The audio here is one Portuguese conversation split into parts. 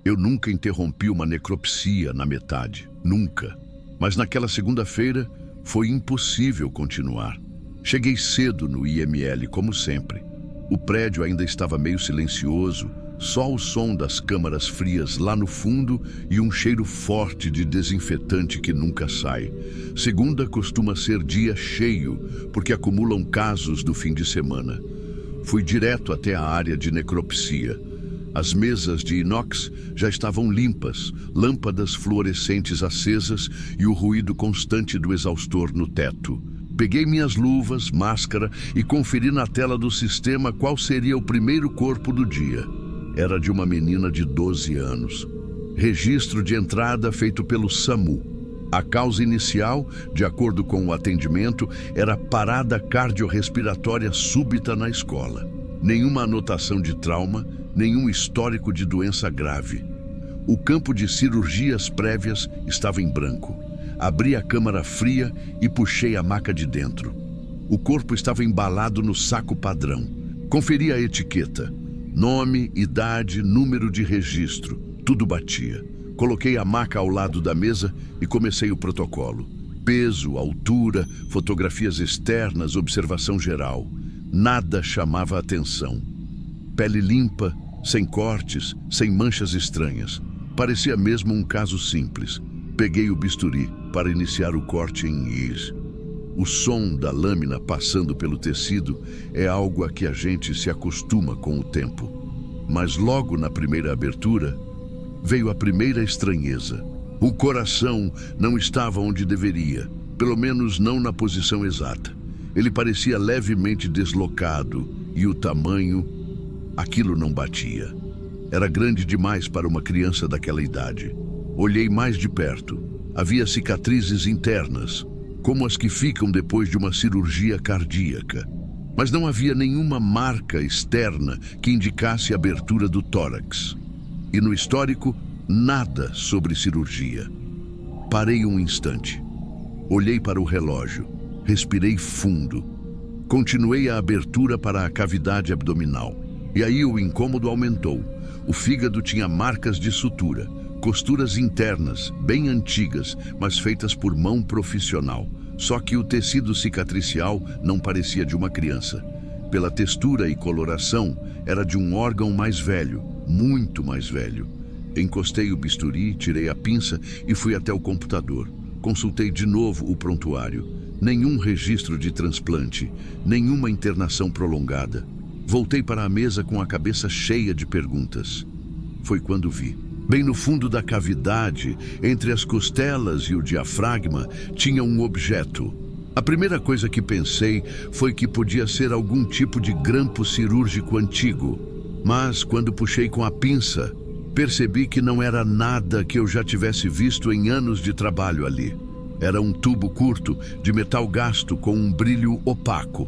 Eu nunca interrompi uma necropsia na metade, nunca. Mas naquela segunda-feira foi impossível continuar. Cheguei cedo no IML, como sempre. O prédio ainda estava meio silencioso, só o som das câmaras frias lá no fundo e um cheiro forte de desinfetante que nunca sai. Segunda costuma ser dia cheio, porque acumulam casos do fim de semana. Fui direto até a área de necropsia. As mesas de inox já estavam limpas, lâmpadas fluorescentes acesas e o ruído constante do exaustor no teto. Peguei minhas luvas, máscara e conferi na tela do sistema qual seria o primeiro corpo do dia. Era de uma menina de 12 anos. Registro de entrada feito pelo SAMU. A causa inicial, de acordo com o atendimento, era parada cardiorrespiratória súbita na escola. Nenhuma anotação de trauma, nenhum histórico de doença grave. O campo de cirurgias prévias estava em branco. Abri a câmara fria e puxei a maca de dentro. O corpo estava embalado no saco padrão. Conferi a etiqueta. Nome, idade, número de registro. Tudo batia. Coloquei a maca ao lado da mesa e comecei o protocolo. Peso, altura, fotografias externas, observação geral. Nada chamava atenção. Pele limpa, sem cortes, sem manchas estranhas. Parecia mesmo um caso simples. Peguei o bisturi para iniciar o corte em IS. O som da lâmina passando pelo tecido é algo a que a gente se acostuma com o tempo. Mas logo na primeira abertura, veio a primeira estranheza. O coração não estava onde deveria, pelo menos não na posição exata. Ele parecia levemente deslocado e o tamanho, aquilo não batia. Era grande demais para uma criança daquela idade. Olhei mais de perto. Havia cicatrizes internas, como as que ficam depois de uma cirurgia cardíaca. Mas não havia nenhuma marca externa que indicasse a abertura do tórax. E no histórico, nada sobre cirurgia. Parei um instante. Olhei para o relógio. Respirei fundo. Continuei a abertura para a cavidade abdominal. E aí o incômodo aumentou. O fígado tinha marcas de sutura, costuras internas, bem antigas, mas feitas por mão profissional. Só que o tecido cicatricial não parecia de uma criança. Pela textura e coloração, era de um órgão mais velho, muito mais velho. Encostei o bisturi, tirei a pinça e fui até o computador. Consultei de novo o prontuário. Nenhum registro de transplante, nenhuma internação prolongada. Voltei para a mesa com a cabeça cheia de perguntas. Foi quando vi. Bem no fundo da cavidade, entre as costelas e o diafragma, tinha um objeto. A primeira coisa que pensei foi que podia ser algum tipo de grampo cirúrgico antigo. Mas, quando puxei com a pinça, percebi que não era nada que eu já tivesse visto em anos de trabalho ali. Era um tubo curto, de metal gasto com um brilho opaco,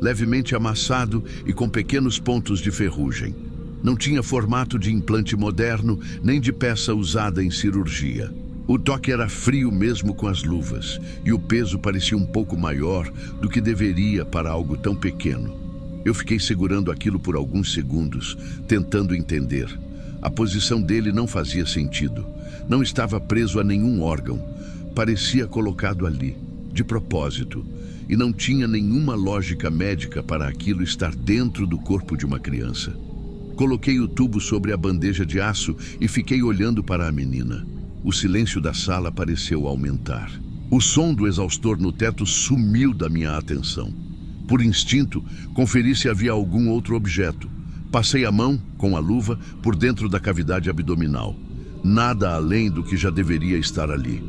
levemente amassado e com pequenos pontos de ferrugem. Não tinha formato de implante moderno, nem de peça usada em cirurgia. O toque era frio mesmo com as luvas, e o peso parecia um pouco maior do que deveria para algo tão pequeno. Eu fiquei segurando aquilo por alguns segundos, tentando entender. A posição dele não fazia sentido. Não estava preso a nenhum órgão. Parecia colocado ali, de propósito, e não tinha nenhuma lógica médica para aquilo estar dentro do corpo de uma criança. Coloquei o tubo sobre a bandeja de aço e fiquei olhando para a menina. O silêncio da sala pareceu aumentar. O som do exaustor no teto sumiu da minha atenção. Por instinto, conferi se havia algum outro objeto. Passei a mão, com a luva, por dentro da cavidade abdominal. Nada além do que já deveria estar ali.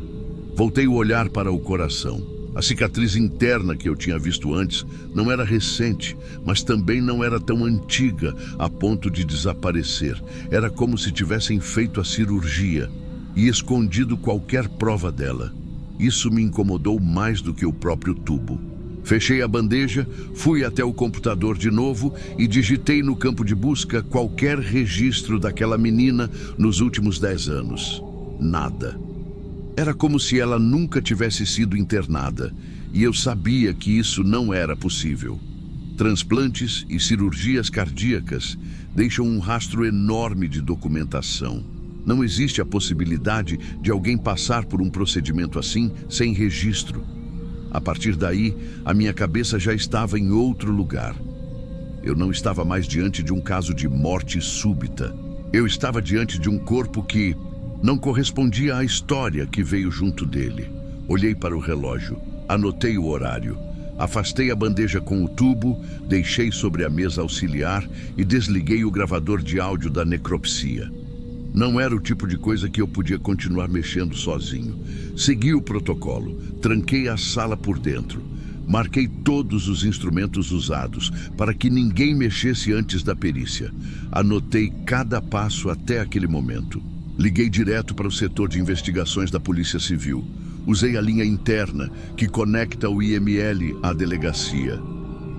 Voltei o olhar para o coração. A cicatriz interna que eu tinha visto antes não era recente, mas também não era tão antiga a ponto de desaparecer. Era como se tivessem feito a cirurgia e escondido qualquer prova dela. Isso me incomodou mais do que o próprio tubo. Fechei a bandeja, fui até o computador de novo e digitei no campo de busca qualquer registro daquela menina nos últimos 10 anos. Nada. Era como se ela nunca tivesse sido internada, e eu sabia que isso não era possível. Transplantes e cirurgias cardíacas deixam um rastro enorme de documentação. Não existe a possibilidade de alguém passar por um procedimento assim sem registro. A partir daí, a minha cabeça já estava em outro lugar. Eu não estava mais diante de um caso de morte súbita. Eu estava diante de um corpo que não correspondia à história que veio junto dele. Olhei para o relógio, anotei o horário, afastei a bandeja com o tubo, deixei sobre a mesa auxiliar e desliguei o gravador de áudio da necropsia. Não era o tipo de coisa que eu podia continuar mexendo sozinho. Segui o protocolo, tranquei a sala por dentro. Marquei todos os instrumentos usados para que ninguém mexesse antes da perícia. Anotei cada passo até aquele momento. Liguei direto para o setor de investigações da Polícia Civil. Usei a linha interna que conecta o IML à delegacia.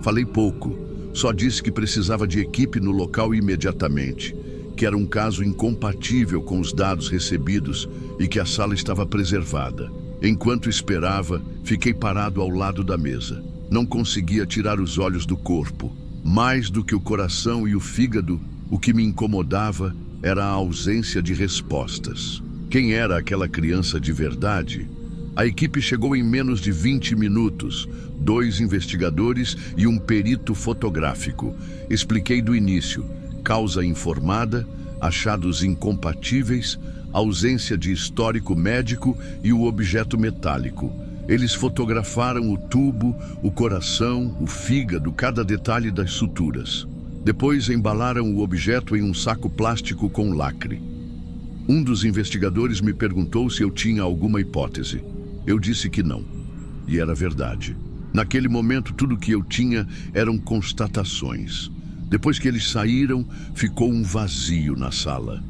Falei pouco, só disse que precisava de equipe no local imediatamente, que era um caso incompatível com os dados recebidos e que a sala estava preservada. Enquanto esperava, fiquei parado ao lado da mesa. Não conseguia tirar os olhos do corpo. Mais do que o coração e o fígado, o que me incomodava era a ausência de respostas. Quem era aquela criança de verdade? A equipe chegou em menos de 20 minutos, 2 investigadores e um perito fotográfico. Expliquei do início: causa informada, achados incompatíveis, ausência de histórico médico e o objeto metálico. Eles fotografaram o tubo, o coração, o fígado, cada detalhe das suturas. Depois embalaram o objeto em um saco plástico com lacre. Um dos investigadores me perguntou se eu tinha alguma hipótese. Eu disse que não. E era verdade. Naquele momento, tudo que eu tinha eram constatações. Depois que eles saíram, ficou um vazio na sala.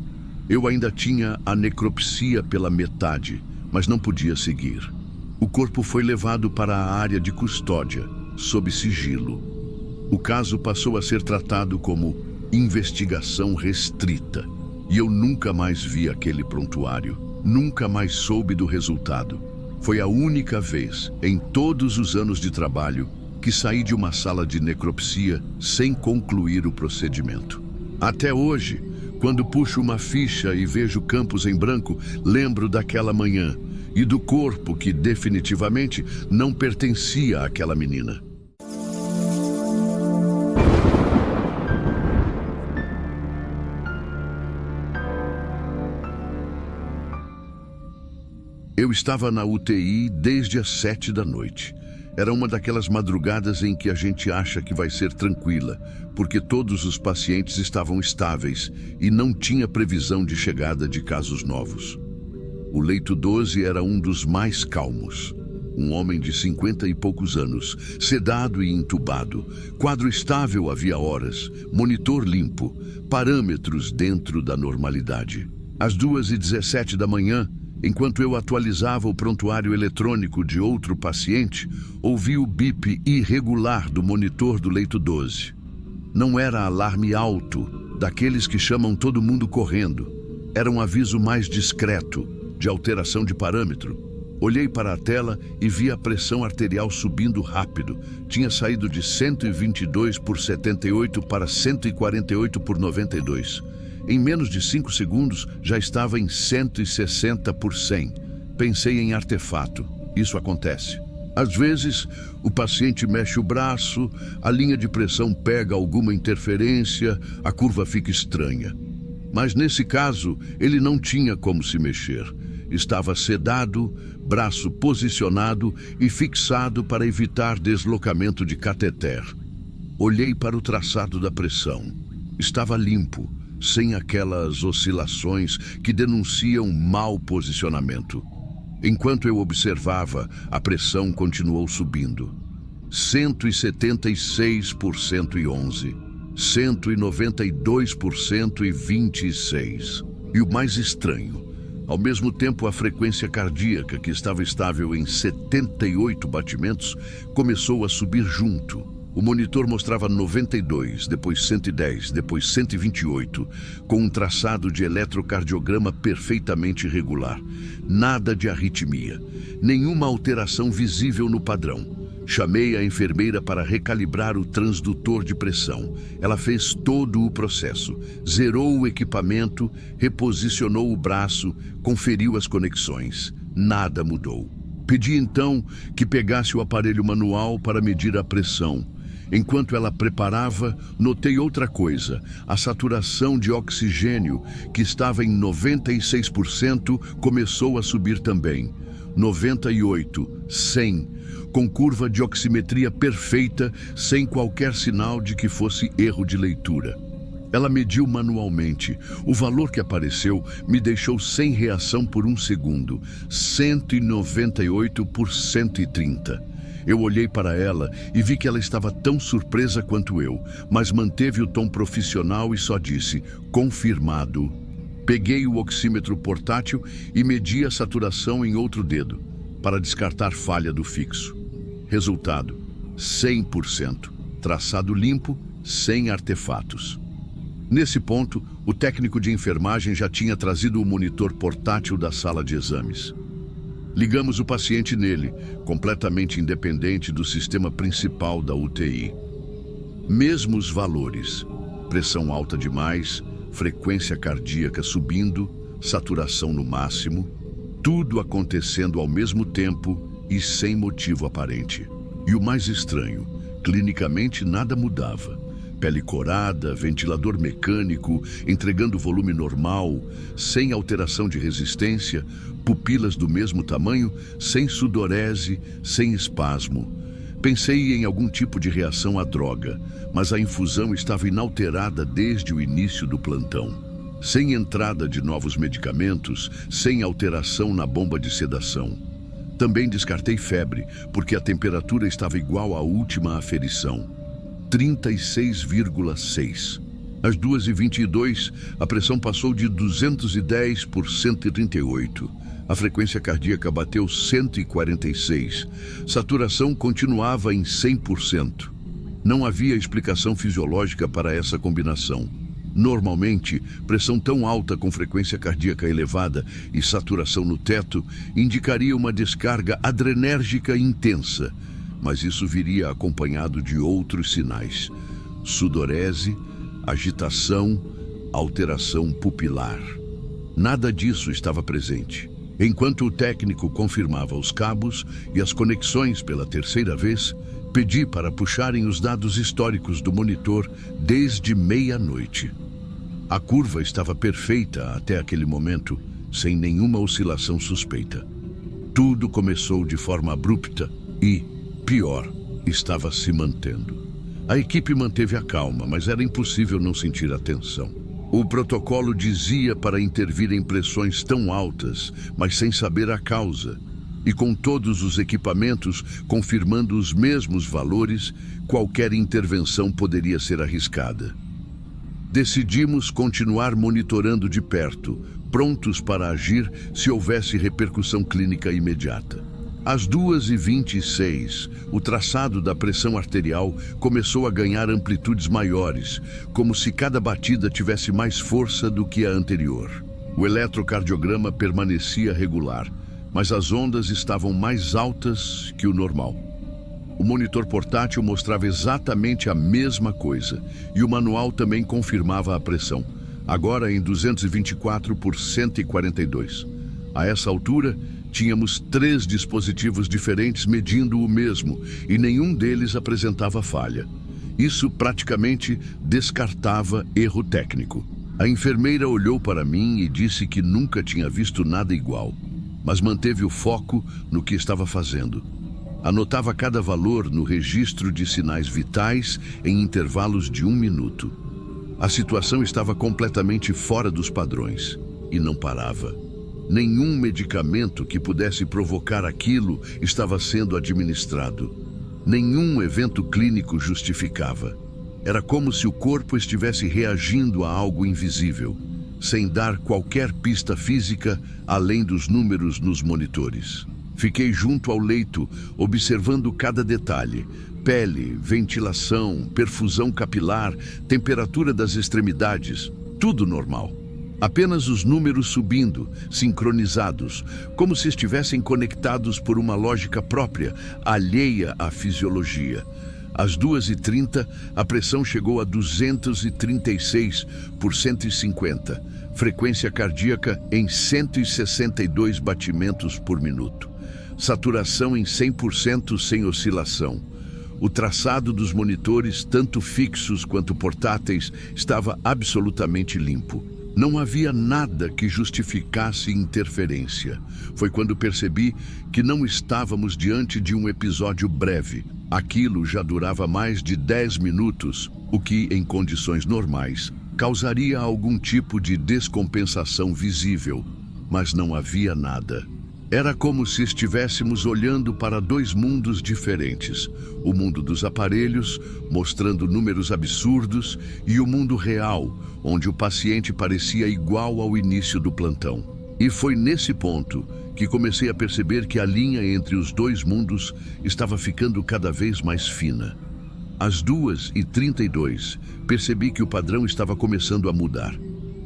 Eu ainda tinha a necropsia pela metade, mas não podia seguir. O corpo foi levado para a área de custódia, sob sigilo. O caso passou a ser tratado como investigação restrita. E eu nunca mais vi aquele prontuário. Nunca mais soube do resultado. Foi a única vez, em todos os anos de trabalho, que saí de uma sala de necropsia sem concluir o procedimento. Até hoje, quando puxo uma ficha e vejo campos em branco, lembro daquela manhã e do corpo que definitivamente não pertencia àquela menina. Eu estava na UTI desde as 7 da noite. Era uma daquelas madrugadas em que a gente acha que vai ser tranquila, porque todos os pacientes estavam estáveis e não tinha previsão de chegada de casos novos. O leito 12 era um dos mais calmos. Um homem de 50 e poucos anos, sedado e entubado, quadro estável havia horas, monitor limpo, parâmetros dentro da normalidade. Às 2h17 da manhã, enquanto eu atualizava o prontuário eletrônico de outro paciente, ouvi o bip irregular do monitor do leito 12. Não era alarme alto, daqueles que chamam todo mundo correndo. Era um aviso mais discreto, de alteração de parâmetro. Olhei para a tela e vi a pressão arterial subindo rápido. Tinha saído de 122/78 para 148/92. Em menos de 5 segundos, já estava em 160/100. Pensei em artefato. Isso acontece. Às vezes, o paciente mexe o braço, a linha de pressão pega alguma interferência, a curva fica estranha. Mas nesse caso, ele não tinha como se mexer. Estava sedado, braço posicionado e fixado para evitar deslocamento de cateter. Olhei para o traçado da pressão. Estava limpo, sem aquelas oscilações que denunciam mau posicionamento. Enquanto eu observava, a pressão continuou subindo. 176/111, 192/26. E o mais estranho, ao mesmo tempo a frequência cardíaca, que estava estável em 78 batimentos, começou a subir junto. O monitor mostrava 92, depois 110, depois 128, com um traçado de eletrocardiograma perfeitamente regular. Nada de arritmia, nenhuma alteração visível no padrão. Chamei a enfermeira para recalibrar o transdutor de pressão. Ela fez todo o processo, zerou o equipamento, reposicionou o braço, conferiu as conexões. Nada mudou. Pedi então que pegasse o aparelho manual para medir a pressão. Enquanto ela preparava, notei outra coisa. A saturação de oxigênio, que estava em 96%, começou a subir também. 98, 100, com curva de oximetria perfeita, sem qualquer sinal de que fosse erro de leitura. Ela mediu manualmente. O valor que apareceu me deixou sem reação por um segundo. 198 por 130. Eu olhei para ela e vi que ela estava tão surpresa quanto eu, mas manteve o tom profissional e só disse, confirmado. Peguei o oxímetro portátil e medi a saturação em outro dedo, para descartar falha do fixo. Resultado, 100%. Traçado limpo, sem artefatos. Nesse ponto, o técnico de enfermagem já tinha trazido o monitor portátil da sala de exames. Ligamos o paciente nele, completamente independente do sistema principal da UTI. Mesmos valores: pressão alta demais, frequência cardíaca subindo, saturação no máximo, tudo acontecendo ao mesmo tempo e sem motivo aparente. E o mais estranho, clinicamente nada mudava. Pele corada, ventilador mecânico, entregando volume normal, sem alteração de resistência, pupilas do mesmo tamanho, sem sudorese, sem espasmo. Pensei em algum tipo de reação à droga, mas a infusão estava inalterada desde o início do plantão. Sem entrada de novos medicamentos, sem alteração na bomba de sedação. Também descartei febre, porque a temperatura estava igual à última aferição. 36,6. Às 2h22, a pressão passou de 210 por 138. A frequência cardíaca bateu 146. Saturação continuava em 100%. Não havia explicação fisiológica para essa combinação. Normalmente, pressão tão alta com frequência cardíaca elevada e saturação no teto indicaria uma descarga adrenérgica intensa. Mas isso viria acompanhado de outros sinais: sudorese, agitação, alteração pupilar. Nada disso estava presente. Enquanto o técnico confirmava os cabos e as conexões pela terceira vez, pedi para puxarem os dados históricos do monitor desde meia-noite. A curva estava perfeita até aquele momento, sem nenhuma oscilação suspeita. Tudo começou de forma abrupta e, pior, estava se mantendo. A equipe manteve a calma, mas era impossível não sentir a tensão. O protocolo dizia para intervir em pressões tão altas, mas sem saber a causa. E com todos os equipamentos confirmando os mesmos valores, qualquer intervenção poderia ser arriscada. Decidimos continuar monitorando de perto, prontos para agir se houvesse repercussão clínica imediata. Às 2h26, o traçado da pressão arterial começou a ganhar amplitudes maiores, como se cada batida tivesse mais força do que a anterior. O eletrocardiograma permanecia regular, mas as ondas estavam mais altas que o normal. O monitor portátil mostrava exatamente a mesma coisa, e o manual também confirmava a pressão, agora em 224 por 142. A essa altura, tínhamos 3 dispositivos diferentes medindo o mesmo, e nenhum deles apresentava falha. Isso praticamente descartava erro técnico. A enfermeira olhou para mim e disse que nunca tinha visto nada igual, mas manteve o foco no que estava fazendo. Anotava cada valor no registro de sinais vitais em intervalos de 1 minuto. A situação estava completamente fora dos padrões e não parava. Nenhum medicamento que pudesse provocar aquilo estava sendo administrado. Nenhum evento clínico justificava. Era como se o corpo estivesse reagindo a algo invisível, sem dar qualquer pista física além dos números nos monitores. Fiquei junto ao leito, observando cada detalhe: pele, ventilação, perfusão capilar, temperatura das extremidades, tudo normal. Apenas os números subindo, sincronizados, como se estivessem conectados por uma lógica própria, alheia à fisiologia. Às 2h30, a pressão chegou a 236 por 150, frequência cardíaca em 162 batimentos por minuto. Saturação em 100% sem oscilação. O traçado dos monitores, tanto fixos quanto portáteis, estava absolutamente limpo. Não havia nada que justificasse interferência. Foi quando percebi que não estávamos diante de um episódio breve. Aquilo já durava mais de 10 minutos, o que, em condições normais, causaria algum tipo de descompensação visível, mas não havia nada. Era como se estivéssemos olhando para dois mundos diferentes. O mundo dos aparelhos, mostrando números absurdos, e o mundo real, onde o paciente parecia igual ao início do plantão. E foi nesse ponto que comecei a perceber que a linha entre os dois mundos estava ficando cada vez mais fina. Às 2h32, percebi que o padrão estava começando a mudar.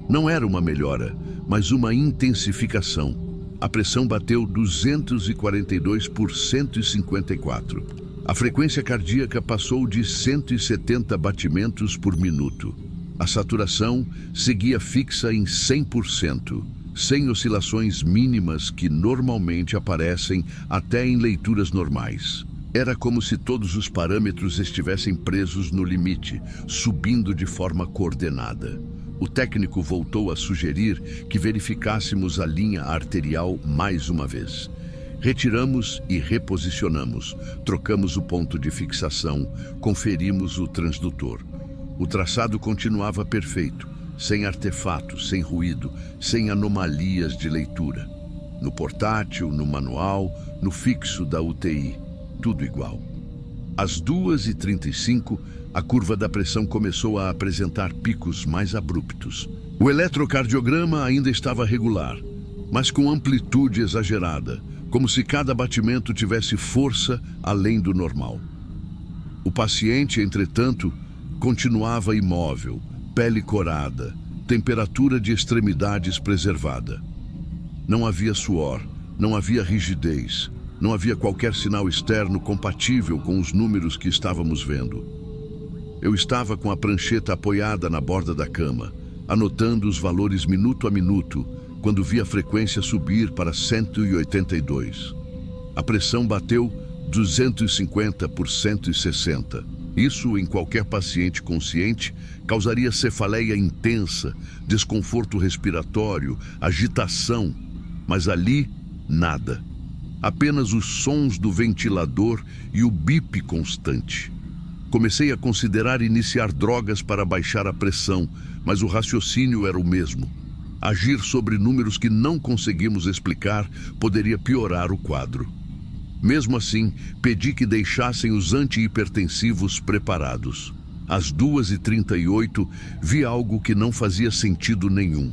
Não era uma melhora, mas uma intensificação. A pressão bateu 242 por 154. A frequência cardíaca passou de 170 batimentos por minuto. A saturação seguia fixa em 100%, sem oscilações mínimas que normalmente aparecem até em leituras normais. Era como se todos os parâmetros estivessem presos no limite, subindo de forma coordenada. O técnico voltou a sugerir que verificássemos a linha arterial mais uma vez. Retiramos e reposicionamos, trocamos o ponto de fixação, conferimos o transdutor. O traçado continuava perfeito, sem artefatos, sem ruído, sem anomalias de leitura. No portátil, no manual, no fixo da UTI, tudo igual. Às 2h35, a curva da pressão começou a apresentar picos mais abruptos. O eletrocardiograma ainda estava regular, mas com amplitude exagerada, como se cada batimento tivesse força além do normal. O paciente, entretanto, continuava imóvel, pele corada, temperatura de extremidades preservada. Não havia suor, não havia rigidez, não havia qualquer sinal externo compatível com os números que estávamos vendo. Eu estava com a prancheta apoiada na borda da cama, anotando os valores minuto a minuto, quando vi a frequência subir para 182. A pressão bateu 250 por 160. Isso, em qualquer paciente consciente, causaria cefaleia intensa, desconforto respiratório, agitação. Mas ali, nada. Apenas os sons do ventilador e o bip constante. Comecei a considerar iniciar drogas para baixar a pressão, mas o raciocínio era o mesmo. Agir sobre números que não conseguimos explicar poderia piorar o quadro. Mesmo assim, pedi que deixassem os antihipertensivos preparados. Às 2h38, vi algo que não fazia sentido nenhum.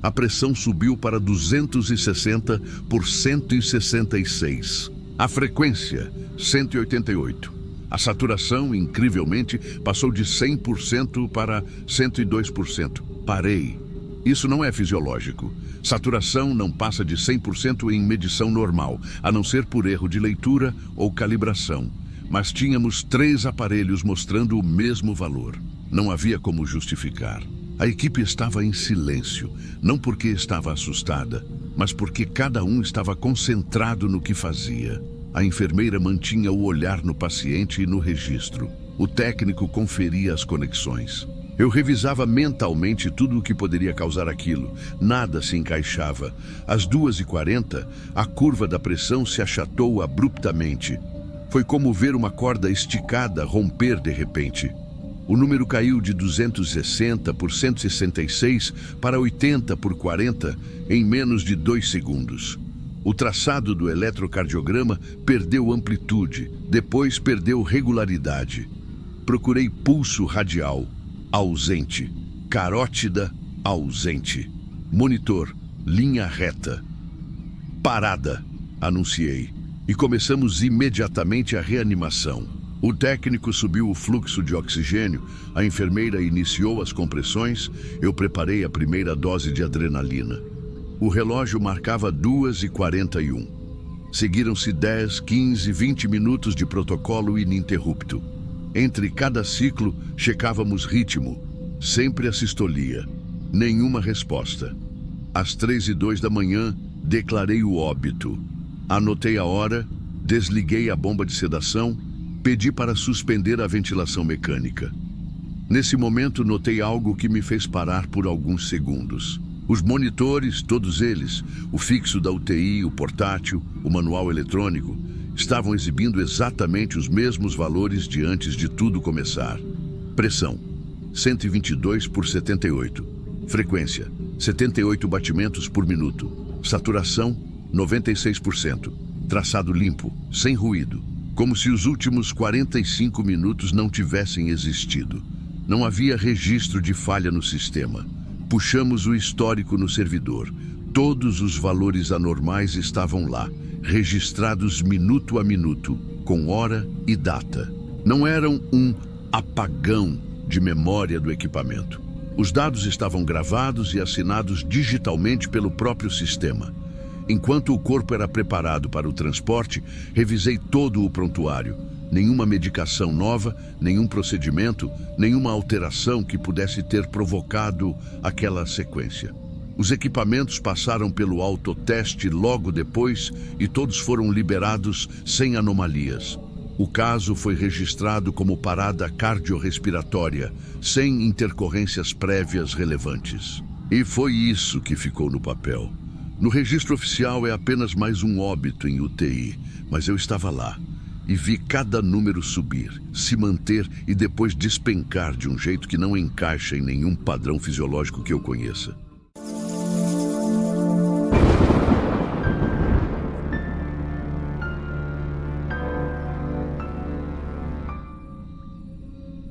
A pressão subiu para 260 por 166. A frequência, 188. A saturação, incrivelmente, passou de 100% para 102%. Parei. Isso não é fisiológico. Saturação não passa de 100% em medição normal, a não ser por erro de leitura ou calibração. Mas tínhamos 3 aparelhos mostrando o mesmo valor. Não havia como justificar. A equipe estava em silêncio, não porque estava assustada, mas porque cada um estava concentrado no que fazia. A enfermeira mantinha o olhar no paciente e no registro. O técnico conferia as conexões. Eu revisava mentalmente tudo o que poderia causar aquilo. Nada se encaixava. Às 2h40, a curva da pressão se achatou abruptamente. Foi como ver uma corda esticada romper de repente. O número caiu de 260 por 166 para 80 por 40 em menos de 2 segundos. O traçado do eletrocardiograma perdeu amplitude, depois perdeu regularidade. Procurei pulso radial, ausente. Carótida, ausente. Monitor, linha reta. Parada, anunciei. E começamos imediatamente a reanimação. O técnico subiu o fluxo de oxigênio, a enfermeira iniciou as compressões, eu preparei a primeira dose de adrenalina. O relógio marcava 2h41. Seguiram-se 10, 15, 20 minutos de protocolo ininterrupto. Entre cada ciclo, checávamos ritmo, sempre a sistolia. Nenhuma resposta. Às 3h02 da manhã, declarei o óbito. Anotei a hora, desliguei a bomba de sedação, pedi para suspender a ventilação mecânica. Nesse momento, notei algo que me fez parar por alguns segundos. Os monitores, todos eles, o fixo da UTI, o portátil, o manual eletrônico, estavam exibindo exatamente os mesmos valores de antes de tudo começar. Pressão, 122/78. Frequência, 78 batimentos por minuto. Saturação, 96%. Traçado limpo, sem ruído, como se os últimos 45 minutos não tivessem existido. Não havia registro de falha no sistema. Puxamos o histórico no servidor. Todos os valores anormais estavam lá, registrados minuto a minuto, com hora e data. Não eram um apagão de memória do equipamento. Os dados estavam gravados e assinados digitalmente pelo próprio sistema. Enquanto o corpo era preparado para o transporte, revisei todo o prontuário. Nenhuma medicação nova, nenhum procedimento, nenhuma alteração que pudesse ter provocado aquela sequência. Os equipamentos passaram pelo autoteste logo depois e todos foram liberados sem anomalias. O caso foi registrado como parada cardiorrespiratória, sem intercorrências prévias relevantes. E foi isso que ficou no papel. No registro oficial é apenas mais um óbito em UTI, mas eu estava lá e vi cada número subir, se manter e depois despencar de um jeito que não encaixa em nenhum padrão fisiológico que eu conheça.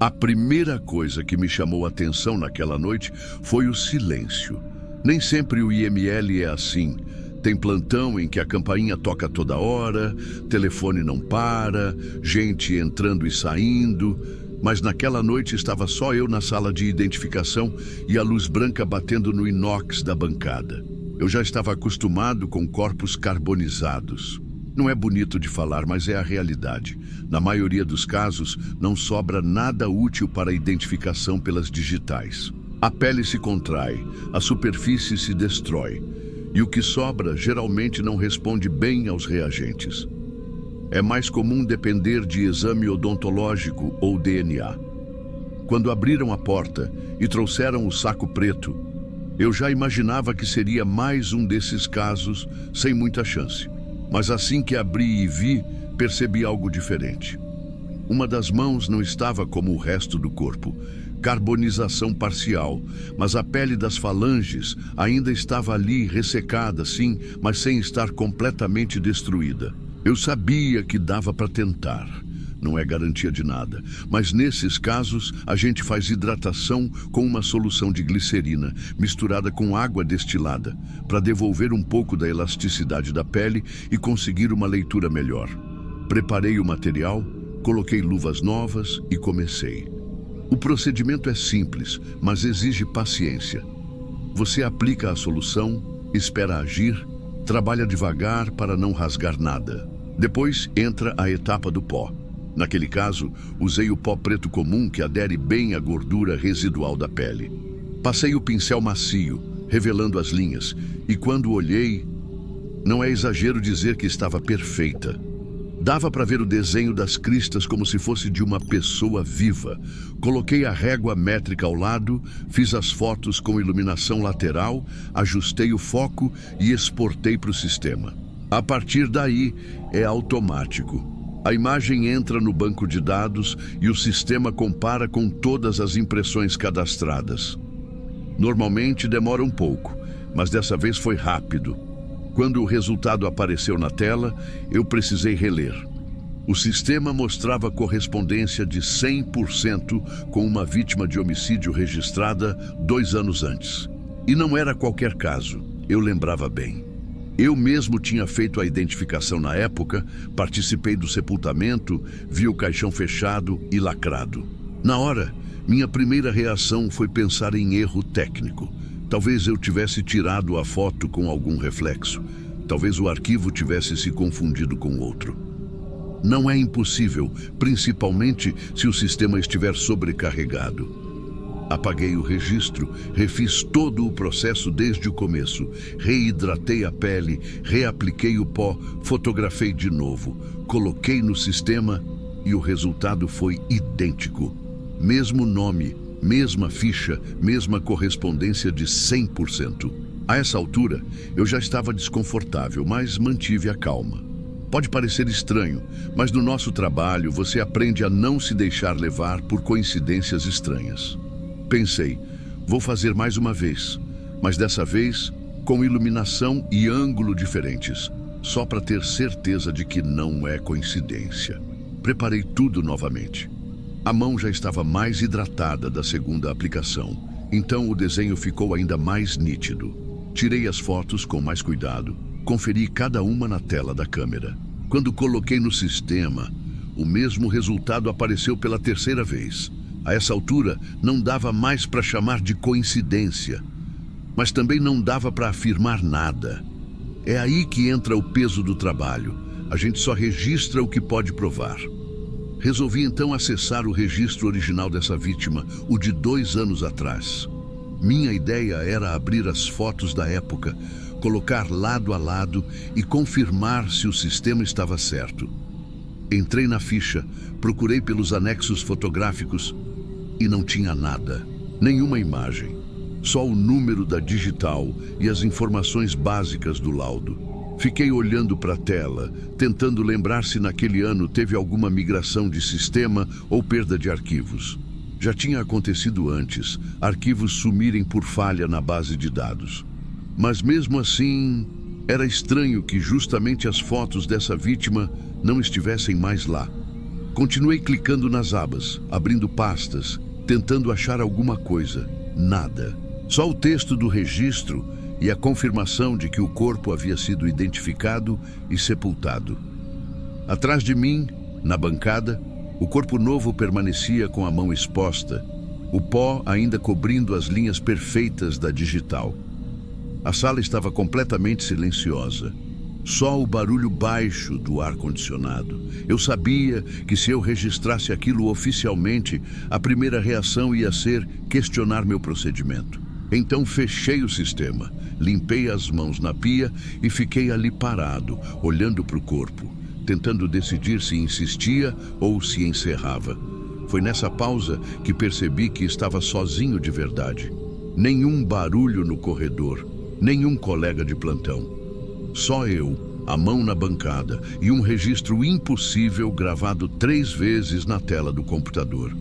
A primeira coisa que me chamou a atenção naquela noite foi o silêncio. Nem sempre o IML é assim. Tem plantão em que a campainha toca toda hora, telefone não para, gente entrando e saindo. Mas naquela noite estava só eu na sala de identificação e a luz branca batendo no inox da bancada. Eu já estava acostumado com corpos carbonizados. Não é bonito de falar, mas é a realidade. Na maioria dos casos, não sobra nada útil para a identificação pelas digitais. A pele se contrai, a superfície se destrói, e o que sobra geralmente não responde bem aos reagentes. É mais comum depender de exame odontológico ou DNA. Quando abriram a porta e trouxeram o saco preto, eu já imaginava que seria mais um desses casos sem muita chance. Mas assim que abri e vi, percebi algo diferente. Uma das mãos não estava como o resto do corpo, carbonização parcial, mas a pele das falanges ainda estava ali ressecada, sim, mas sem estar completamente destruída. Eu sabia que dava para tentar. Não é garantia de nada, mas nesses casos a gente faz hidratação com uma solução de glicerina misturada com água destilada para devolver um pouco da elasticidade da pele e conseguir uma leitura melhor. Preparei o material, coloquei luvas novas e comecei. O procedimento é simples, mas exige paciência. Você aplica a solução, espera agir, trabalha devagar para não rasgar nada. Depois entra a etapa do pó. Naquele caso, usei o pó preto comum que adere bem à gordura residual da pele. Passei o pincel macio, revelando as linhas, e quando olhei, não é exagero dizer que estava perfeita. Dava para ver o desenho das cristas como se fosse de uma pessoa viva. Coloquei a régua métrica ao lado, fiz as fotos com iluminação lateral, ajustei o foco e exportei para o sistema. A partir daí, é automático. A imagem entra no banco de dados e o sistema compara com todas as impressões cadastradas. Normalmente demora um pouco, mas dessa vez foi rápido. Quando o resultado apareceu na tela, eu precisei reler. O sistema mostrava correspondência de 100% com uma vítima de homicídio registrada 2 anos antes. E não era qualquer caso, eu lembrava bem. Eu mesmo tinha feito a identificação na época, participei do sepultamento, vi o caixão fechado e lacrado. Na hora, minha primeira reação foi pensar em erro técnico. Talvez eu tivesse tirado a foto com algum reflexo. Talvez o arquivo tivesse se confundido com outro. Não é impossível, principalmente se o sistema estiver sobrecarregado. Apaguei o registro, refiz todo o processo desde o começo, reidratei a pele, reapliquei o pó, fotografei de novo, coloquei no sistema e o resultado foi idêntico. Mesmo nome, mesma ficha, mesma correspondência de 100%. A essa altura, eu já estava desconfortável, mas mantive a calma. Pode parecer estranho, mas no nosso trabalho você aprende a não se deixar levar por coincidências estranhas. Pensei, vou fazer mais uma vez, mas dessa vez com iluminação e ângulo diferentes, só para ter certeza de que não é coincidência. Preparei tudo novamente. A mão já estava mais hidratada da segunda aplicação, então o desenho ficou ainda mais nítido. Tirei as fotos com mais cuidado, conferi cada uma na tela da câmera. Quando coloquei no sistema, o mesmo resultado apareceu pela terceira vez. A essa altura, não dava mais para chamar de coincidência, mas também não dava para afirmar nada. É aí que entra o peso do trabalho. A gente só registra o que pode provar. Resolvi então acessar o registro original dessa vítima, o de 2 anos atrás. Minha ideia era abrir as fotos da época, colocar lado a lado e confirmar se o sistema estava certo. Entrei na ficha, procurei pelos anexos fotográficos e não tinha nada, nenhuma imagem, só o número da digital e as informações básicas do laudo. Fiquei olhando para a tela, tentando lembrar se naquele ano teve alguma migração de sistema ou perda de arquivos. Já tinha acontecido antes, arquivos sumirem por falha na base de dados. Mas mesmo assim, era estranho que justamente as fotos dessa vítima não estivessem mais lá. Continuei clicando nas abas, abrindo pastas, tentando achar alguma coisa. Nada. Só o texto do registro e a confirmação de que o corpo havia sido identificado e sepultado. Atrás de mim, na bancada, o corpo novo permanecia com a mão exposta, o pó ainda cobrindo as linhas perfeitas da digital. A sala estava completamente silenciosa. Só o barulho baixo do ar-condicionado. Eu sabia que se eu registrasse aquilo oficialmente, a primeira reação ia ser questionar meu procedimento. Então fechei o sistema, limpei as mãos na pia e fiquei ali parado, olhando para o corpo, tentando decidir se insistia ou se encerrava. Foi nessa pausa que percebi que estava sozinho de verdade. Nenhum barulho no corredor, nenhum colega de plantão. Só eu, a mão na bancada e um registro impossível gravado 3 vezes na tela do computador.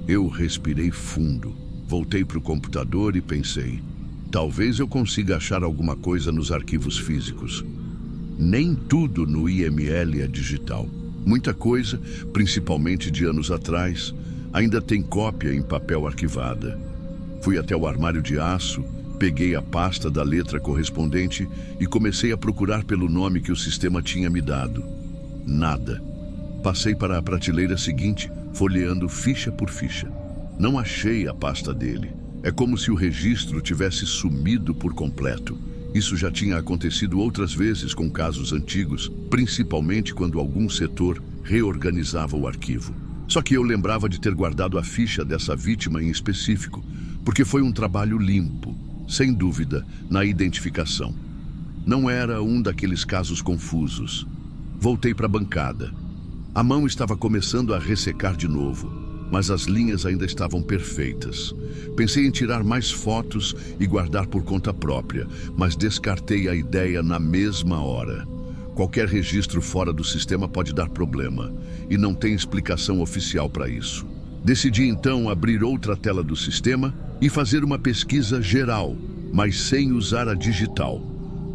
Eu respirei fundo, voltei para o computador e pensei, talvez eu consiga achar alguma coisa nos arquivos físicos. Nem tudo no IML é digital. Muita coisa, principalmente de anos atrás, ainda tem cópia em papel arquivada. Fui até o armário de aço, peguei a pasta da letra correspondente e comecei a procurar pelo nome que o sistema tinha me dado. Nada. Passei para a prateleira seguinte, folheando ficha por ficha. Não achei a pasta dele. É como se o registro tivesse sumido por completo. Isso já tinha acontecido outras vezes com casos antigos, principalmente quando algum setor reorganizava o arquivo. Só que eu lembrava de ter guardado a ficha dessa vítima em específico, porque foi um trabalho limpo, sem dúvida, na identificação. Não era um daqueles casos confusos. Voltei para a bancada. A mão estava começando a ressecar de novo, mas as linhas ainda estavam perfeitas. Pensei em tirar mais fotos e guardar por conta própria, mas descartei a ideia na mesma hora. Qualquer registro fora do sistema pode dar problema, e não tem explicação oficial para isso. Decidi então abrir outra tela do sistema e fazer uma pesquisa geral, mas sem usar a digital.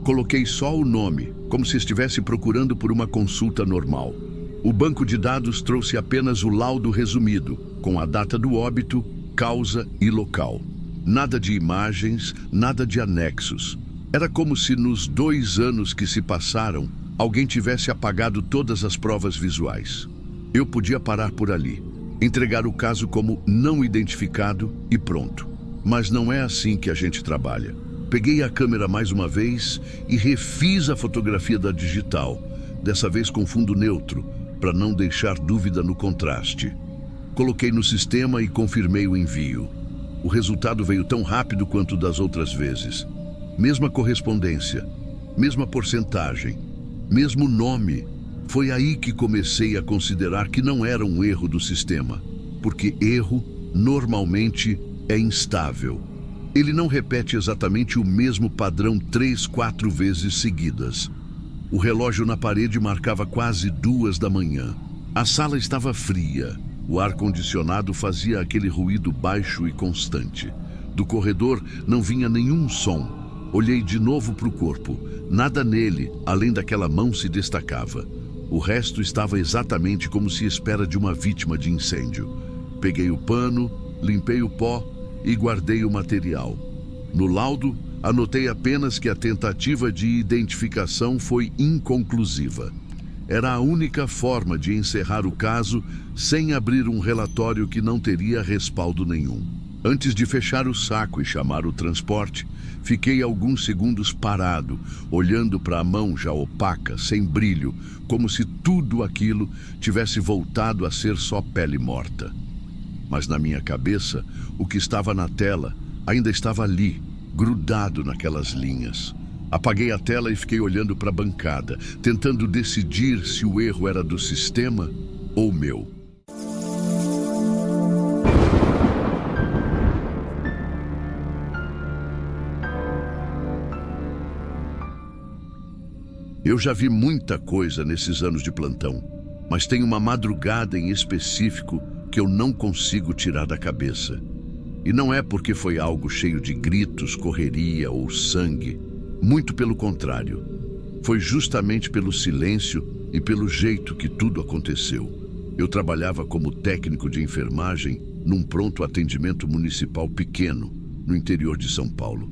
Coloquei só o nome, como se estivesse procurando por uma consulta normal. O banco de dados trouxe apenas o laudo resumido, com a data do óbito, causa e local. Nada de imagens, nada de anexos. Era como se nos 2 anos que se passaram, alguém tivesse apagado todas as provas visuais. Eu podia parar por ali, entregar o caso como não identificado e pronto. Mas não é assim que a gente trabalha. Peguei a câmera mais uma vez e refiz a fotografia da digital, dessa vez com fundo neutro, para não deixar dúvida no contraste. Coloquei no sistema e confirmei o envio. O resultado veio tão rápido quanto das outras vezes. Mesma correspondência, mesma porcentagem, mesmo nome. Foi aí que comecei a considerar que não era um erro do sistema, porque erro, normalmente, é instável. Ele não repete exatamente o mesmo padrão 3, 4 vezes seguidas. O relógio na parede marcava quase 2 da manhã. A sala estava fria. O ar-condicionado fazia aquele ruído baixo e constante. Do corredor não vinha nenhum som. Olhei de novo para o corpo. Nada nele, além daquela mão, se destacava. O resto estava exatamente como se espera de uma vítima de incêndio. Peguei o pano, limpei o pó e guardei o material. No laudo, anotei apenas que a tentativa de identificação foi inconclusiva. Era a única forma de encerrar o caso sem abrir um relatório que não teria respaldo nenhum. Antes de fechar o saco e chamar o transporte, fiquei alguns segundos parado, olhando para a mão já opaca, sem brilho, como se tudo aquilo tivesse voltado a ser só pele morta. Mas na minha cabeça, o que estava na tela ainda estava ali, grudado naquelas linhas. Apaguei a tela e fiquei olhando para a bancada, tentando decidir se o erro era do sistema ou meu. Eu já vi muita coisa nesses anos de plantão, mas tem uma madrugada em específico que eu não consigo tirar da cabeça. E não é porque foi algo cheio de gritos, correria ou sangue. Muito pelo contrário. Foi justamente pelo silêncio e pelo jeito que tudo aconteceu. Eu trabalhava como técnico de enfermagem num pronto atendimento municipal pequeno, no interior de São Paulo.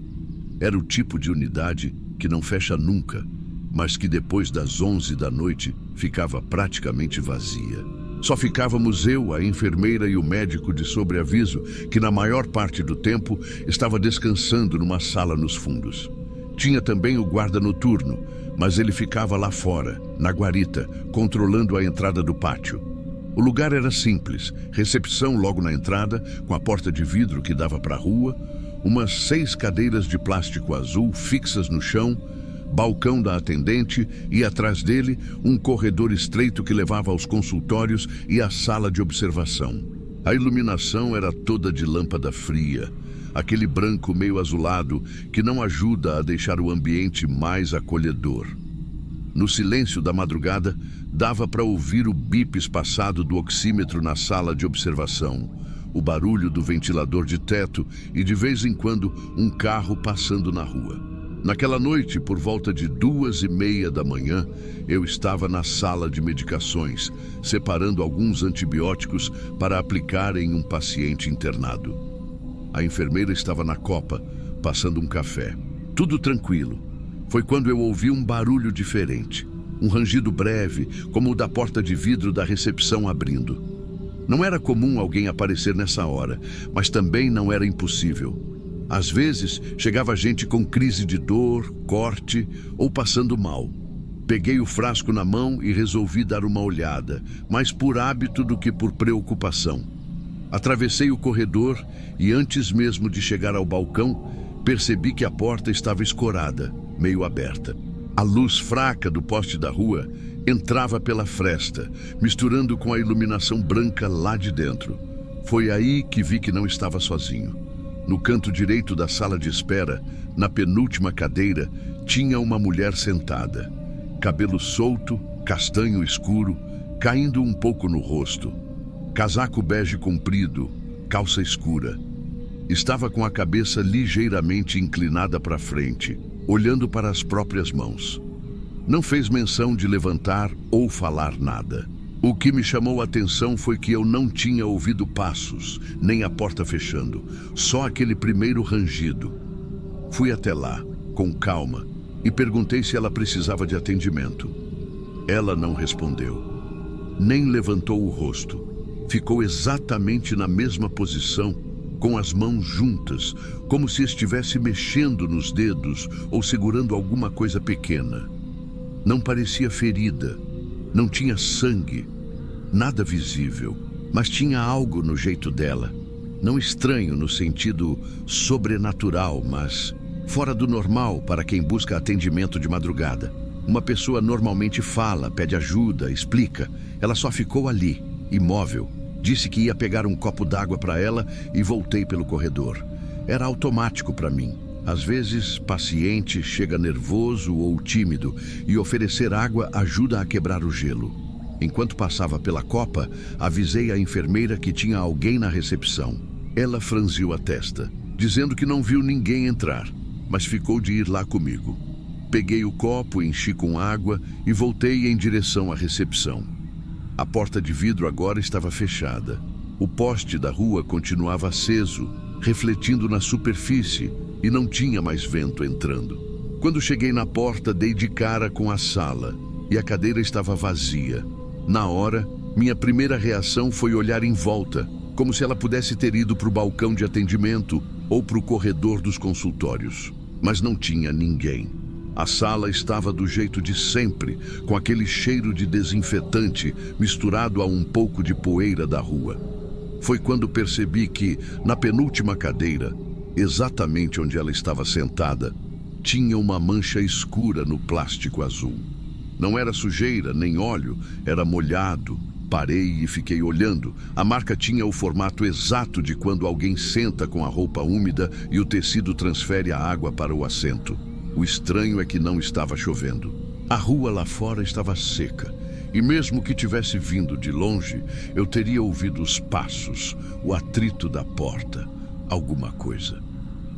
Era o tipo de unidade que não fecha nunca, mas que depois das 11 da noite ficava praticamente vazia. Só ficávamos eu, a enfermeira e o médico de sobreaviso, que na maior parte do tempo estava descansando numa sala nos fundos. Tinha também o guarda noturno, mas ele ficava lá fora, na guarita, controlando a entrada do pátio. O lugar era simples, recepção logo na entrada, com a porta de vidro que dava para a rua, umas 6 cadeiras de plástico azul fixas no chão, balcão da atendente e, atrás dele, um corredor estreito que levava aos consultórios e à sala de observação. A iluminação era toda de lâmpada fria, aquele branco meio azulado que não ajuda a deixar o ambiente mais acolhedor. No silêncio da madrugada, dava para ouvir o bip espaçado do oxímetro na sala de observação, o barulho do ventilador de teto e, de vez em quando, um carro passando na rua. Naquela noite, por volta de 2:30 da manhã, eu estava na sala de medicações, separando alguns antibióticos para aplicar em um paciente internado. A enfermeira estava na copa, passando um café. Tudo tranquilo. Foi quando eu ouvi um barulho diferente. Um rangido breve, como o da porta de vidro da recepção abrindo. Não era comum alguém aparecer nessa hora, mas também não era impossível. Às vezes, chegava gente com crise de dor, corte ou passando mal. Peguei o frasco na mão e resolvi dar uma olhada, mais por hábito do que por preocupação. Atravessei o corredor e, antes mesmo de chegar ao balcão, percebi que a porta estava escorada, meio aberta. A luz fraca do poste da rua entrava pela fresta, misturando com a iluminação branca lá de dentro. Foi aí que vi que não estava sozinho. No canto direito da sala de espera, na penúltima cadeira, tinha uma mulher sentada. Cabelo solto, castanho escuro, caindo um pouco no rosto. Casaco bege comprido, calça escura. Estava com a cabeça ligeiramente inclinada para frente, olhando para as próprias mãos. Não fez menção de levantar ou falar nada. O que me chamou a atenção foi que eu não tinha ouvido passos, nem a porta fechando, só aquele primeiro rangido. Fui até lá, com calma, e perguntei se ela precisava de atendimento. Ela não respondeu, nem levantou o rosto. Ficou exatamente na mesma posição, com as mãos juntas, como se estivesse mexendo nos dedos ou segurando alguma coisa pequena. Não parecia ferida, não tinha sangue, nada visível, mas tinha algo no jeito dela. Não estranho no sentido sobrenatural, mas fora do normal para quem busca atendimento de madrugada. Uma pessoa normalmente fala, pede ajuda, explica. Ela só ficou ali, imóvel. Disse que ia pegar um copo d'água para ela e voltei pelo corredor. Era automático para mim. Às vezes, paciente chega nervoso ou tímido e oferecer água ajuda a quebrar o gelo. Enquanto passava pela copa, avisei a enfermeira que tinha alguém na recepção. Ela franziu a testa, dizendo que não viu ninguém entrar, mas ficou de ir lá comigo. Peguei o copo, enchi com água e voltei em direção à recepção. A porta de vidro agora estava fechada. O poste da rua continuava aceso, refletindo na superfície, e não tinha mais vento entrando. Quando cheguei na porta, dei de cara com a sala, e a cadeira estava vazia. Na hora, minha primeira reação foi olhar em volta, como se ela pudesse ter ido para o balcão de atendimento ou para o corredor dos consultórios. Mas não tinha ninguém. A sala estava do jeito de sempre, com aquele cheiro de desinfetante misturado a um pouco de poeira da rua. Foi quando percebi que, na penúltima cadeira, exatamente onde ela estava sentada, tinha uma mancha escura no plástico azul. Não era sujeira nem óleo, era molhado. Parei e fiquei olhando. A marca tinha o formato exato de quando alguém senta com a roupa úmida e o tecido transfere a água para o assento. O estranho é que não estava chovendo. A rua lá fora estava seca, e mesmo que tivesse vindo de longe, eu teria ouvido os passos, o atrito da porta, alguma coisa.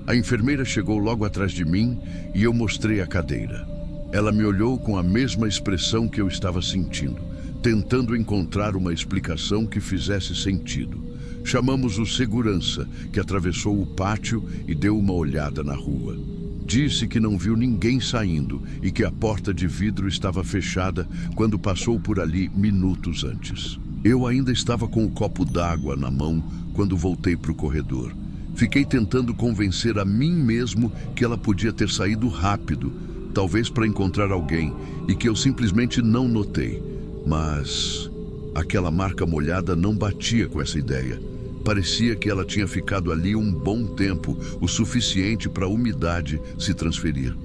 A enfermeira chegou logo atrás de mim e eu mostrei a cadeira. Ela me olhou com a mesma expressão que eu estava sentindo, tentando encontrar uma explicação que fizesse sentido. Chamamos o segurança, que atravessou o pátio e deu uma olhada na rua. Disse que não viu ninguém saindo e que a porta de vidro estava fechada quando passou por ali minutos antes. Eu ainda estava com o copo d'água na mão quando voltei para o corredor. Fiquei tentando convencer a mim mesmo que ela podia ter saído rápido, talvez para encontrar alguém, e que eu simplesmente não notei. Mas aquela marca molhada não batia com essa ideia. Parecia que ela tinha ficado ali um bom tempo, o suficiente para a umidade se transferir.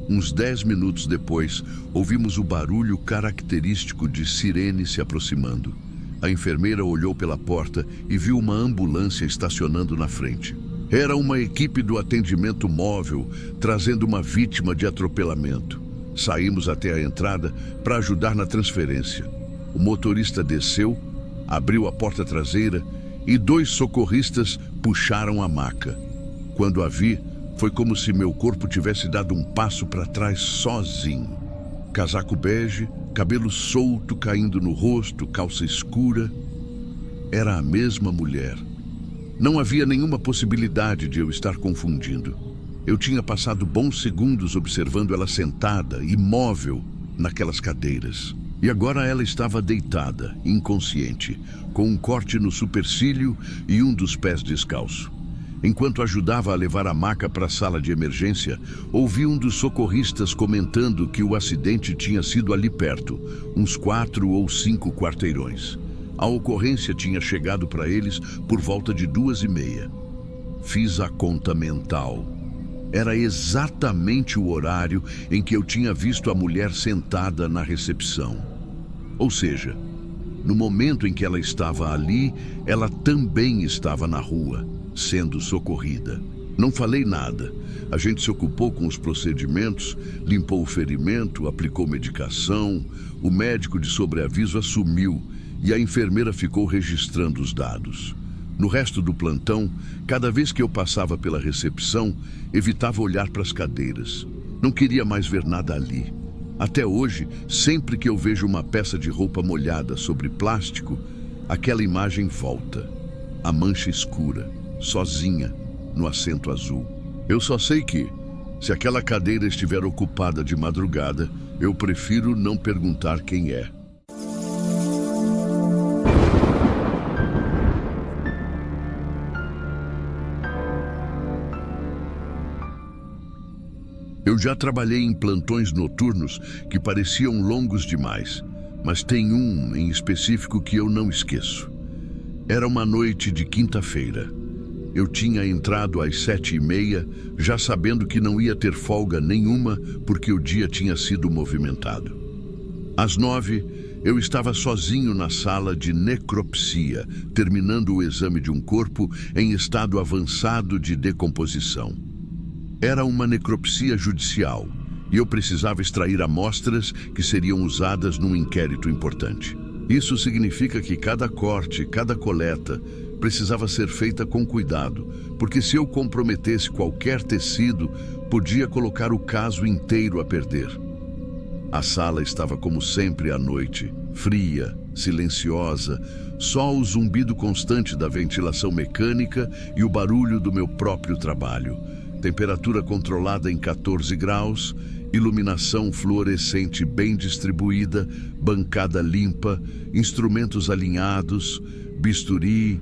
Uns 10 minutos depois, ouvimos o barulho característico de sirene se aproximando. A enfermeira olhou pela porta e viu uma ambulância estacionando na frente. Era uma equipe do atendimento móvel, trazendo uma vítima de atropelamento. Saímos até a entrada para ajudar na transferência. O motorista desceu, abriu a porta traseira e 2 socorristas puxaram a maca. Quando a vi, foi como se meu corpo tivesse dado um passo para trás sozinho. Casaco bege, cabelo solto caindo no rosto, calça escura. Era a mesma mulher. Não havia nenhuma possibilidade de eu estar confundindo. Eu tinha passado bons segundos observando ela sentada, imóvel, naquelas cadeiras. E agora ela estava deitada, inconsciente, com um corte no supercílio e um dos pés descalço. Enquanto ajudava a levar a maca para a sala de emergência, ouvi um dos socorristas comentando que o acidente tinha sido ali perto, uns 4 ou 5 quarteirões. A ocorrência tinha chegado para eles por volta de 2h30. Fiz a conta mental. Era exatamente o horário em que eu tinha visto a mulher sentada na recepção. Ou seja, no momento em que ela estava ali, ela também estava na rua, sendo socorrida. Não falei nada. A gente se ocupou com os procedimentos, limpou o ferimento, aplicou medicação, o médico de sobreaviso assumiu e a enfermeira ficou registrando os dados. No resto do plantão, cada vez que eu passava pela recepção, evitava olhar para as cadeiras. Não queria mais ver nada ali. Até hoje, sempre que eu vejo uma peça de roupa molhada sobre plástico, aquela imagem volta. A mancha escura, sozinha, no assento azul. Eu só sei que, Se aquela cadeira estiver ocupada de madrugada, eu prefiro não perguntar quem é. Eu já trabalhei em plantões noturnos que pareciam longos demais, mas tem um em específico que eu não esqueço. Era uma noite de quinta-feira. Eu tinha entrado às 7h30, já sabendo que não ia ter folga nenhuma porque o dia tinha sido movimentado. Às 9h, eu estava sozinho na sala de necropsia, terminando o exame de um corpo em estado avançado de decomposição. Era uma necropsia judicial e eu precisava extrair amostras que seriam usadas num inquérito importante. Isso significa que cada corte, cada coleta, precisava ser feita com cuidado, porque se eu comprometesse qualquer tecido, podia colocar o caso inteiro a perder. A sala estava como sempre à noite, fria, silenciosa, só o zumbido constante da ventilação mecânica e o barulho do meu próprio trabalho. Temperatura controlada em 14 graus, iluminação fluorescente bem distribuída, bancada limpa, instrumentos alinhados, bisturi,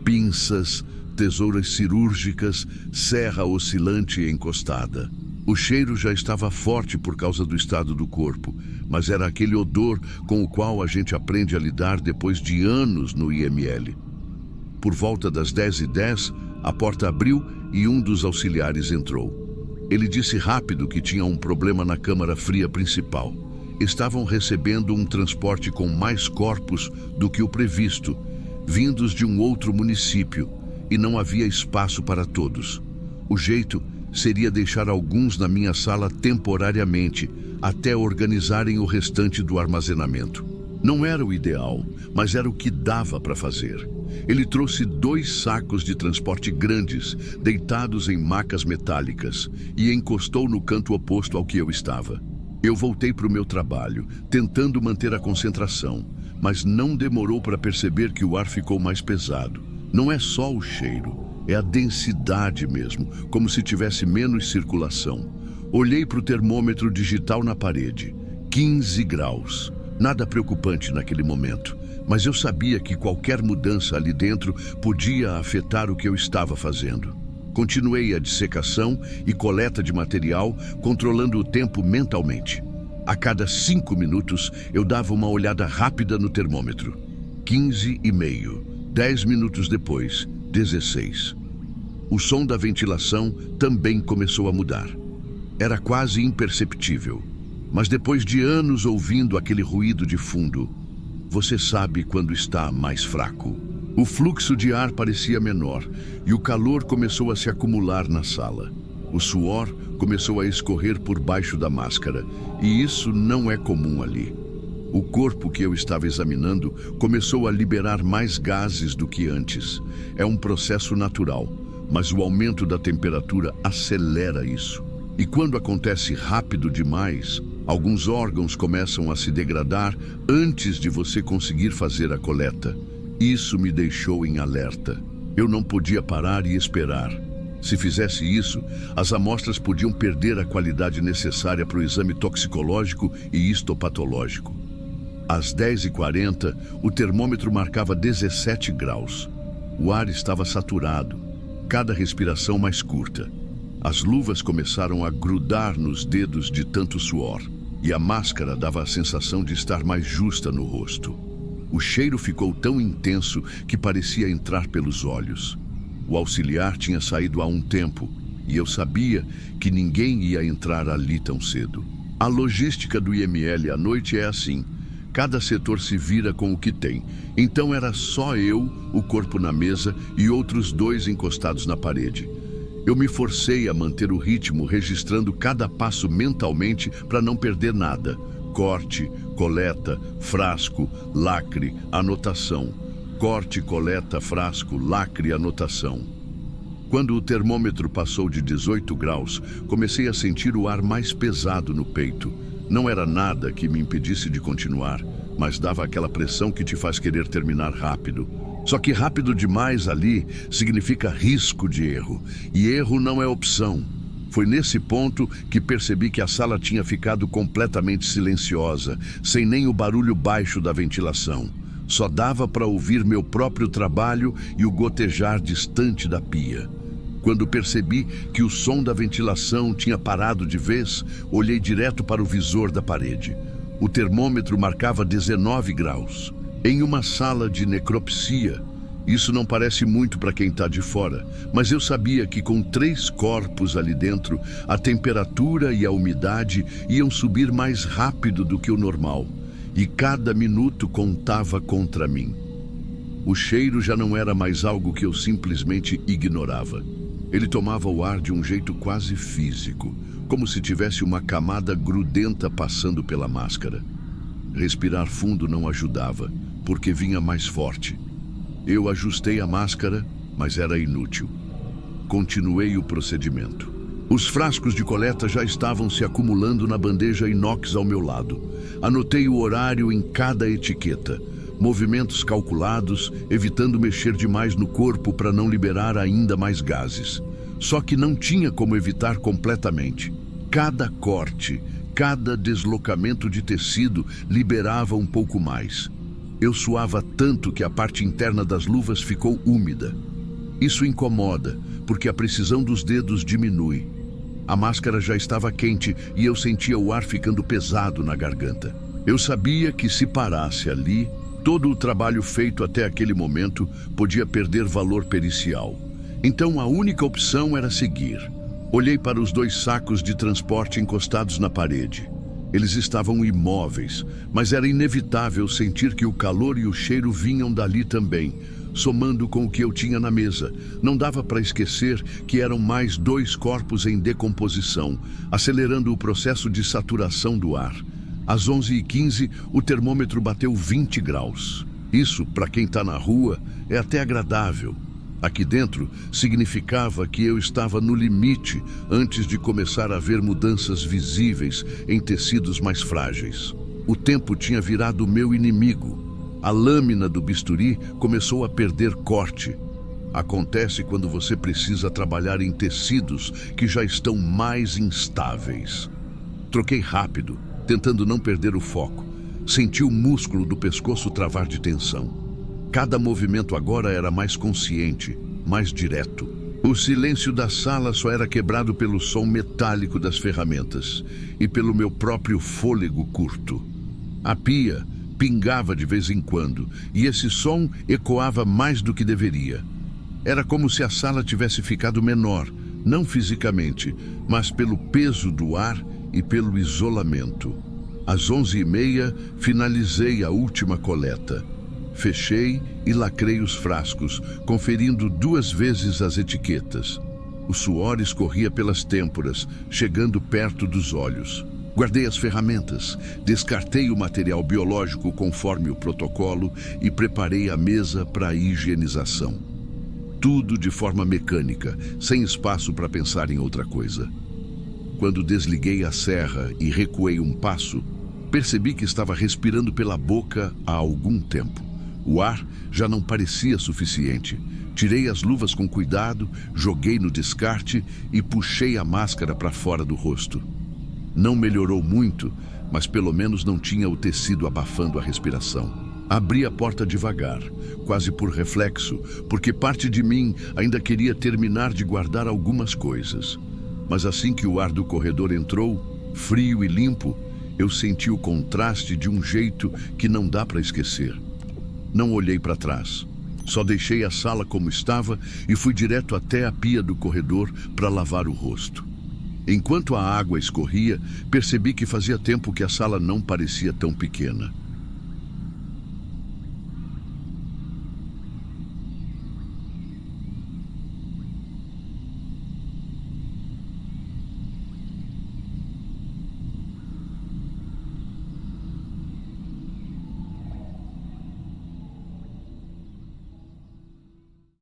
pinças, tesouras cirúrgicas, serra oscilante e encostada. O cheiro já estava forte por causa do estado do corpo, mas era aquele odor com o qual a gente aprende a lidar depois de anos no IML. Por volta das 10h10, a porta abriu e um dos auxiliares entrou. Ele disse rápido que tinha um problema na câmara fria principal. Estavam recebendo um transporte com mais corpos do que o previsto, vindos de um outro município, e não havia espaço para todos. O jeito seria deixar alguns na minha sala temporariamente, até organizarem o restante do armazenamento. Não era o ideal, mas era o que dava para fazer. Ele trouxe 2 sacos de transporte grandes, deitados em macas metálicas, e encostou no canto oposto ao que eu estava. Eu voltei para o meu trabalho, tentando manter a concentração, mas não demorou para perceber que o ar ficou mais pesado. Não é só o cheiro, é a densidade mesmo, como se tivesse menos circulação. Olhei para o termômetro digital na parede, 15 graus. Nada preocupante naquele momento, mas eu sabia que qualquer mudança ali dentro podia afetar o que eu estava fazendo. Continuei a dissecação e coleta de material, controlando o tempo mentalmente. A cada 5 minutos, eu dava uma olhada rápida no termômetro. 15,5. 10 minutos depois, 16. O som da ventilação também começou a mudar. Era quase imperceptível. Mas depois de anos ouvindo aquele ruído de fundo, você sabe quando está mais fraco. O fluxo de ar parecia menor e o calor começou a se acumular na sala. O suor começou a escorrer por baixo da máscara, e isso não é comum ali. O corpo que eu estava examinando começou a liberar mais gases do que antes. É um processo natural, mas o aumento da temperatura acelera isso. E quando acontece rápido demais, alguns órgãos começam a se degradar antes de você conseguir fazer a coleta. Isso me deixou em alerta. Eu não podia parar e esperar. Se fizesse isso, as amostras podiam perder a qualidade necessária para o exame toxicológico e histopatológico. Às 10h40, o termômetro marcava 17 graus. O ar estava saturado, cada respiração mais curta. As luvas começaram a grudar nos dedos de tanto suor, e a máscara dava a sensação de estar mais justa no rosto. O cheiro ficou tão intenso que parecia entrar pelos olhos. O auxiliar tinha saído há um tempo, e eu sabia que ninguém ia entrar ali tão cedo. A logística do IML à noite é assim. Cada setor se vira com o que tem. Então era só eu, o corpo na mesa e outros 2 encostados na parede. Eu me forcei a manter o ritmo, registrando cada passo mentalmente para não perder nada. Corte, coleta, frasco, lacre, anotação. Corte, coleta, frasco, lacre, anotação. Quando o termômetro passou de 18 graus, comecei a sentir o ar mais pesado no peito. Não era nada que me impedisse de continuar, mas dava aquela pressão que te faz querer terminar rápido. Só que rápido demais ali significa risco de erro, e erro não é opção. Foi nesse ponto que percebi que a sala tinha ficado completamente silenciosa, sem nem o barulho baixo da ventilação. Só dava para ouvir meu próprio trabalho e o gotejar distante da pia. Quando percebi que o som da ventilação tinha parado de vez, olhei direto para o visor da parede. O termômetro marcava 19 graus. Em uma sala de necropsia, isso não parece muito para quem está de fora, mas eu sabia que com 3 corpos ali dentro, a temperatura e a umidade iam subir mais rápido do que o normal, e cada minuto contava contra mim. O cheiro já não era mais algo que eu simplesmente ignorava. Ele tomava o ar de um jeito quase físico, como se tivesse uma camada grudenta passando pela máscara. Respirar fundo não ajudava, porque vinha mais forte. Eu ajustei a máscara, mas era inútil. Continuei o procedimento. Os frascos de coleta já estavam se acumulando na bandeja inox ao meu lado. Anotei o horário em cada etiqueta. Movimentos calculados, evitando mexer demais no corpo para não liberar ainda mais gases. Só que não tinha como evitar completamente. Cada corte, cada deslocamento de tecido liberava um pouco mais. Eu suava tanto que a parte interna das luvas ficou úmida. Isso incomoda, porque a precisão dos dedos diminui. A máscara já estava quente e eu sentia o ar ficando pesado na garganta. Eu sabia que se parasse ali, todo o trabalho feito até aquele momento podia perder valor pericial. Então a única opção era seguir. Olhei para os 2 sacos de transporte encostados na parede. Eles estavam imóveis, mas era inevitável sentir que o calor e o cheiro vinham dali também, somando com o que eu tinha na mesa. Não dava para esquecer que eram mais 2 corpos em decomposição, acelerando o processo de saturação do ar. Às 11h15, o termômetro bateu 20 graus. Isso, para quem está na rua, é até agradável. Aqui dentro, significava que eu estava no limite antes de começar a ver mudanças visíveis em tecidos mais frágeis. O tempo tinha virado meu inimigo. A lâmina do bisturi começou a perder corte. Acontece quando você precisa trabalhar em tecidos que já estão mais instáveis. Troquei rápido, tentando não perder o foco. Senti o músculo do pescoço travar de tensão. Cada movimento agora era mais consciente, mais direto. O silêncio da sala só era quebrado pelo som metálico das ferramentas e pelo meu próprio fôlego curto. A pia pingava de vez em quando e esse som ecoava mais do que deveria. Era como se a sala tivesse ficado menor, não fisicamente, mas pelo peso do ar e pelo isolamento. Às 11h30, finalizei a última coleta. Fechei e lacrei os frascos, conferindo 2 vezes as etiquetas. O suor escorria pelas têmporas, chegando perto dos olhos. Guardei as ferramentas, descartei o material biológico conforme o protocolo e preparei a mesa para a higienização. Tudo de forma mecânica, sem espaço para pensar em outra coisa. Quando desliguei a serra e recuei um passo, percebi que estava respirando pela boca há algum tempo. O ar já não parecia suficiente. Tirei as luvas com cuidado, joguei no descarte e puxei a máscara para fora do rosto. Não melhorou muito, mas pelo menos não tinha o tecido abafando a respiração. Abri a porta devagar, quase por reflexo, porque parte de mim ainda queria terminar de guardar algumas coisas. Mas assim que o ar do corredor entrou, frio e limpo, eu senti o contraste de um jeito que não dá para esquecer. Não olhei para trás. Só deixei a sala como estava e fui direto até a pia do corredor para lavar o rosto. Enquanto a água escorria, percebi que fazia tempo que a sala não parecia tão pequena.